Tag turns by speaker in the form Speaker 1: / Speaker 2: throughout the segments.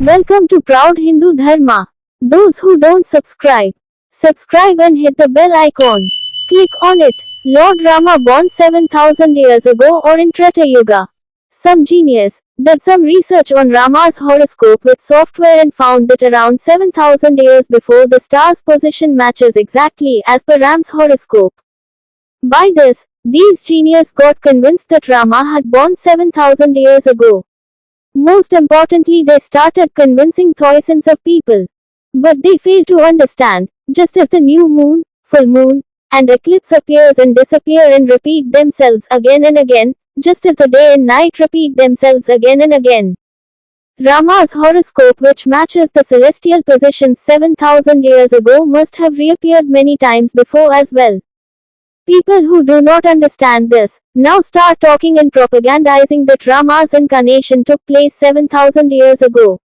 Speaker 1: Welcome to Proud Hindu Dharma. Those who don't subscribe, subscribe and hit the bell icon. Click on it. Lord Rama born 7000 years ago or in Treta Yuga. Some genius did some research on Rama's horoscope with software and found that around 7000 years before the star's position matches exactly as per Ram's horoscope. By this, these genius got convinced that Rama had born 7000 years ago. Most importantly, they started convincing thousands of people. But they failed to understand, just as the new moon, full moon, and eclipse appears and disappear and repeat themselves again and again, just as the day and night repeat themselves again and again. Rama's horoscope, which matches the celestial positions 7000 years ago, must have reappeared many times before as well. People who do not understand this now start talking and propagandizing that Rama's incarnation took place 7000 years ago.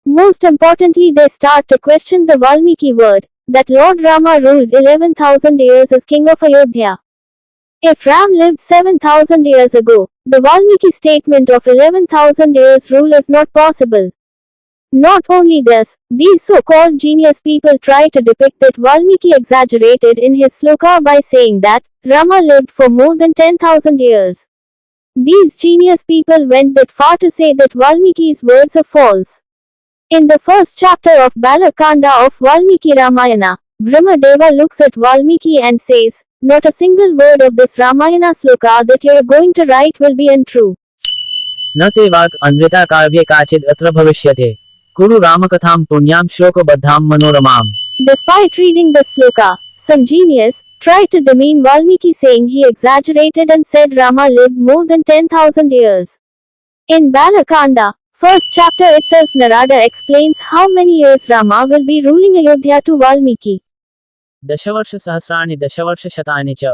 Speaker 1: Most importantly, they start to question the Valmiki word that Lord Rama ruled 11,000 years as king of Ayodhya. If Ram lived 7000 years ago, the Valmiki statement of 11,000 years rule is not possible. Not only this, these so-called genius people try to depict that Valmiki exaggerated in his sloka by saying that Rama lived for more than 10,000 years. These genius people went that far to say that Valmiki's words are false. In the first chapter of Balakanda of Valmiki Ramayana, Brahmadeva looks at Valmiki and says, "Not a single word of this Ramayana sloka that you are going to write will be untrue.
Speaker 2: न ते वाक् अन्विता काव्ये काचिद् अत्र भविष्यते कुरु रामकथां पुण्यां श्लोकबद्धां मनोरमाम्."
Speaker 1: Despite reading this sloka, some genius tried to demean Valmiki, saying he exaggerated and said Rama lived more than 10,000 years. In Balakanda, first chapter itself, Narada explains how many years Rama will be ruling Ayodhya to Valmiki.
Speaker 2: दशवर्ष सहस्राणि दशवर्ष शतानि च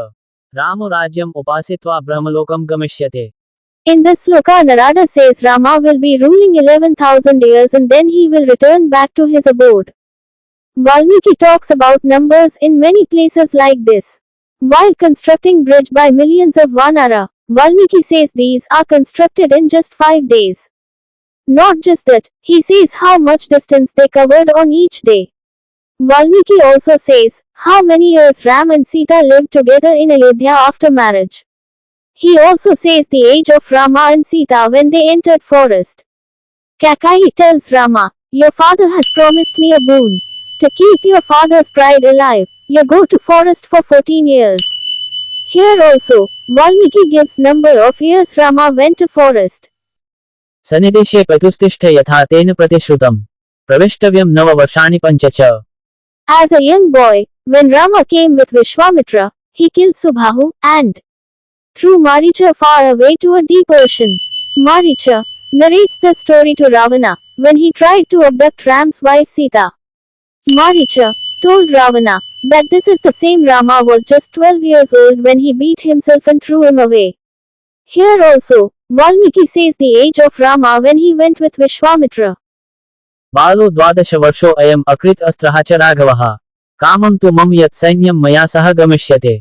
Speaker 2: रामो राज्यम् उपासित्वा ब्रह्मलोकं गमिष्यते.
Speaker 1: In this sloka, Narada says Rama will be ruling 11,000 years and then he will return back to his abode. Valmiki talks about numbers in many places like this. While constructing bridge by millions of Vanara, Valmiki says these are constructed in just 5 days. Not just that, he says how much distance they covered on each day. Valmiki also says how many years Ram and Sita lived together in Ayodhya after marriage. He also says the age of Rama and Sita when they entered forest. Kaikeyi tells Rama, "Your father has promised me a boon. To keep your father's pride alive, you go to forest for 14 years. Here also, Valmiki gives number of years Rama went to forest.
Speaker 2: सनिदेशे पतुस्तिष्ठ यथा तेन प्रतिश्रुतम् प्रवेष्टव्यं नव वर्षाणि पञ्च च.
Speaker 1: As a young boy, when Rama came with Vishwamitra, he killed Subhahu and threw Maricha far away to a deep ocean. Maricha narrates the story to Ravana when he tried to abduct Ram's wife Sita. Maricha told Ravana that this is the same Rama was just 12 years old when he beat himself and threw him away. Here also, Valmiki says the age of Rama when he went with Vishwamitra.
Speaker 2: बालो द्वादश वर्षो अयम् अकृत अस्त्रः च राघवः कामं तु मम यत् सैन्यं मया सह गमिष्यते.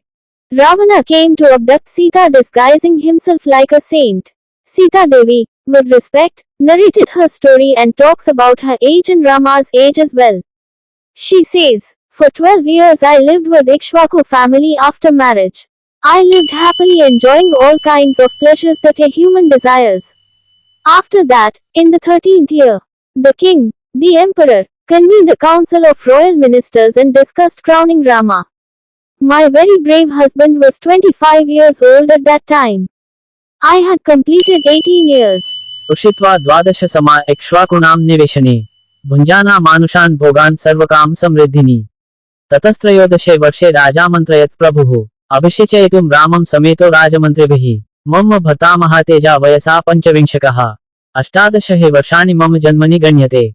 Speaker 1: Ravana came to abduct Sita disguising himself like a saint. Sita Devi, with respect, narrated her story and talks about her age and Rama's age as well. She says, "For 12 years I lived with Ikshvaku family after marriage. I lived happily enjoying all kinds of pleasures that a human desires. After that, in the 13th year, the king, the emperor, convened a council of royal ministers and discussed crowning Rama. My very brave husband was 25 years old at that time. I had completed 18 years.
Speaker 2: उषित्वा द्वादश समा इक्ष्वाकुणां निवेशने भुञ्जाना मानुषान् भोगान् सर्वकाम समृद्धिनी. ततस्त्रयोदशे वर्षे राजामन्त्रयत् प्रभुः अभिषेचयितुं रामं समेतो राजमन्त्रिभिः. मम भर्तामहः तेजा वयसा पञ्चविंशकः अष्टादशः वर्षाणि मम जन्मनि गण्यते.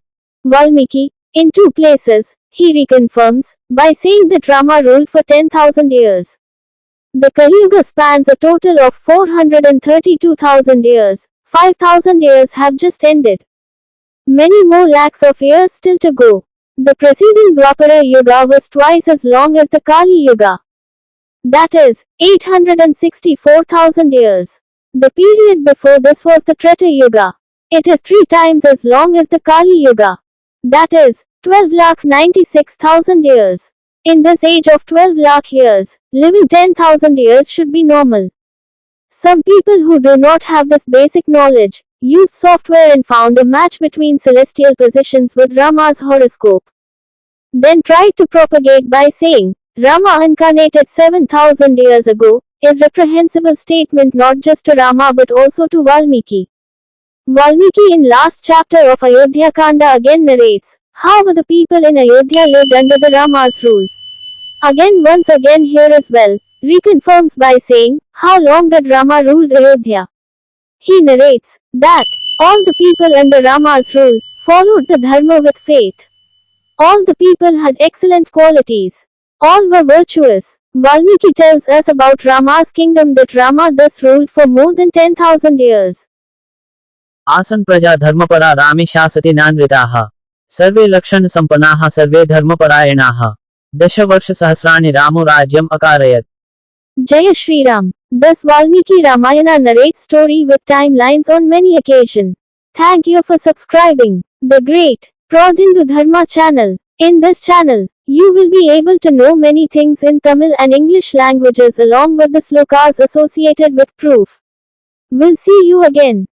Speaker 1: Valmiki, in two places, he reconfirms by saying that Rama ruled for 10,000 years. The Kali Yuga spans a total of 432,000 years. 5,000 years have just ended. Many more lakhs of years still to go. The preceding Dwapara Yuga was twice as long as the Kali Yuga. That is, 864,000 years. The period before this was the Treta Yuga. It is 3 times as long as the Kali Yuga. That is, 12,96,000 years. In this age of 12 lakh years, living 10,000 years should be normal. Some people who do not have this basic knowledge, used software and found a match between celestial positions with Rama's horoscope. Then tried to propagate by saying, Rama incarnated 7,000 years ago, is reprehensible statement not just to Rama but also to Valmiki. Valmiki in last chapter of Ayodhya Kanda again narrates, how the people in Ayodhya lived under the Rama's rule. Once again here as well, reconfirms by saying, how long did Rama ruled Ayodhya? He narrates, that, all the people under Rama's rule, followed the dharma with faith. All the people had excellent qualities. All were virtuous. Valmiki tells us about Rama's kingdom that Rama thus ruled for more than 10,000 years.
Speaker 2: आसन प्रजा धर्मपरा रामे शासते नानृताः सर्वे लक्षण संपन्नाः सर्वे धर्मपरायणाः दशवर्ष सहस्राणि रामो राज्यम अकारयत्.
Speaker 1: Jaya Shri Ram. Thus Valmiki Ramayana narrates story with timelines on many occasions. Thank you for subscribing the great Prod Hindu Dharma channel. In this channel, you will be able to know many things in Tamil and English languages along with the slokas associated with proof. We'll see you again.